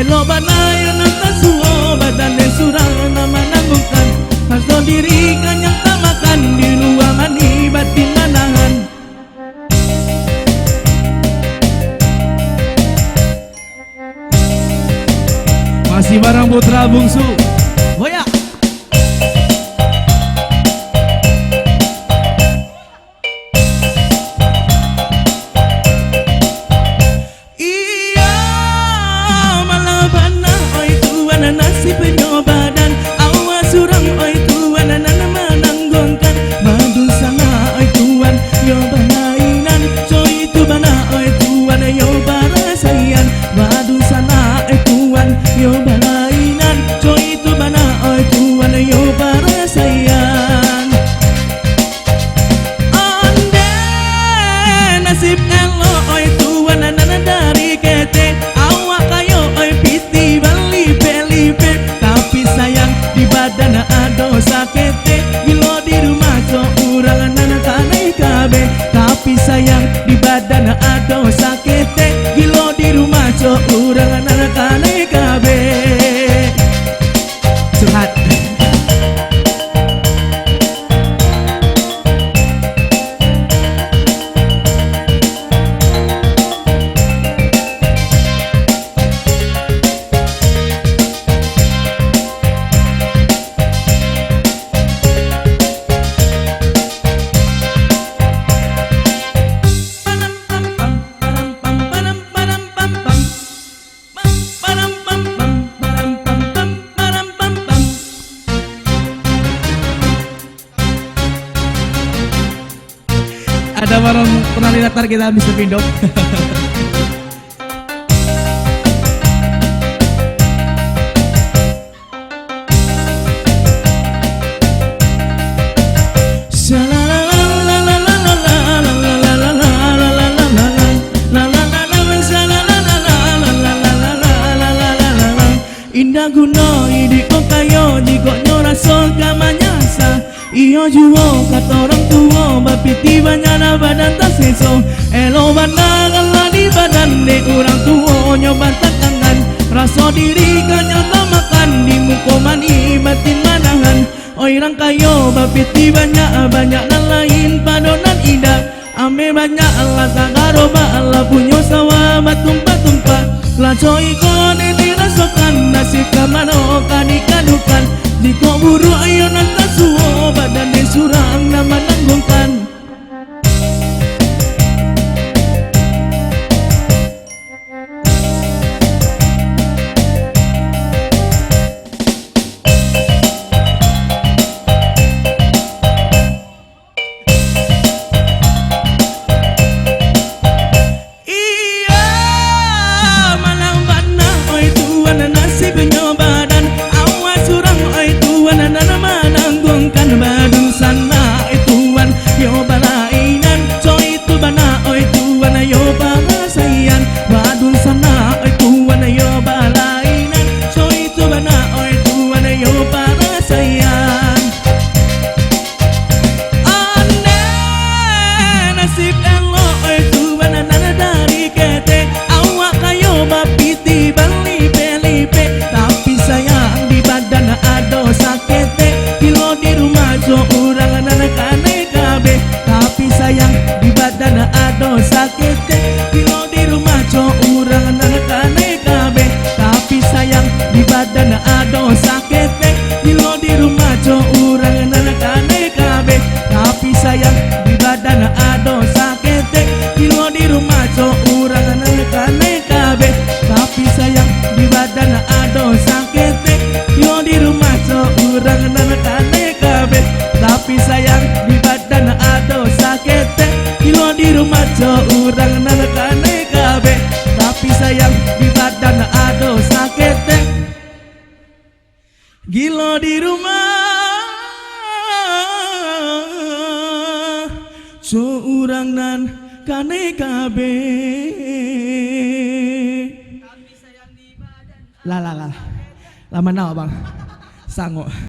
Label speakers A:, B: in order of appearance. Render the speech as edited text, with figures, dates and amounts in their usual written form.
A: elo banayan ang tasuo badan surang nama nanggukan hasto diri kanyang tamakan di ruangan batin manahan. Masih barang putra bungsu Boya. Iya malaban na oi tuan na nasi penyobadan awas surang oi tuan na mananggongkan madun sana oi tuan yo banainan so itu bana oi tuan yo barasayan madun sana oi tuan yo banainan so itu bana oi tuan yo barasayan. Onde nasib elo oi tuan na dari kete awak kayo oi piti balipe-lipe tapi sayang di badan ado sakete gilo di rumah so urang anak kanai kabe tapi sayang di badan ado sakete gilo di rumah so urang anak kanai kabe. Curhat. Ada orang pernah lihat kita Mr. Pindok. Indah guno idi okayo jiko nyoraso kamanyasa iyo juo kata orang tua bapiti banyana badan tak seso elo banangan di badan de orang tua nyoba tangan raso diri kanyata makan di muko mani batin manahan orang kayo bapiti banyak nan lain padonan indah ame banyak Allah sagaroba Allah punyo sawa batumpa-tumpa laco ikon ini rasokan nasib kamano kanikadukan jiko buru ayo nanta suo badan surang nama nanggungkan. Badung sana ituan yo balainan so itu bana oi tuan yo barasayan badung sana ituan yo balainan so itu bana oi tuan yo barasayan. Ane nasib elo oi tuan nana dari kete awak kayo bapiti balipe-lipe tapi sayang di badan ado sakete kilo di rumah so urang anak kanai kabe tapi sayang di badan ado sakete kilo di rumah so urang anak kanai kabe tapi sayang di badan ado sakete kilo di rumah so urang anak kanai kabe tapi sayang di badan ado sakete kilo di rumah so urang anak kanai kabe tapi sayang di badan ado sakete kilo di rumah so urang anak kanai kabe tapi sayang di badan ado sakete kilo di rumah so urang anak kanai kabe tapi sayang di badan ado sakete gilo di rumah so urang nan kanai kabe lah lama now bang sango